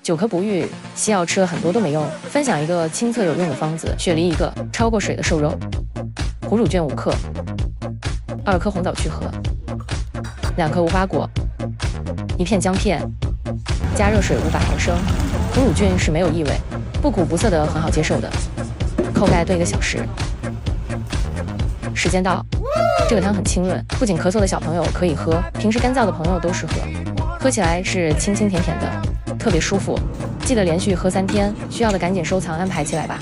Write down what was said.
久咳不愈，西药吃了很多都没用。分享一个亲测有用的方子：雪梨1个，焯过水的瘦肉，虎乳菌5克，2颗红枣去核，2颗无花果，1片姜片，加热水500毫升。虎乳菌是没有异味、不苦不涩的，很好接受的。扣盖炖1个小时。时间到。这个汤很清润，不仅咳嗽的小朋友可以喝，平时干燥的朋友都适合。喝起来是清清甜甜的，特别舒服。记得连续喝3天，需要的赶紧收藏安排起来吧。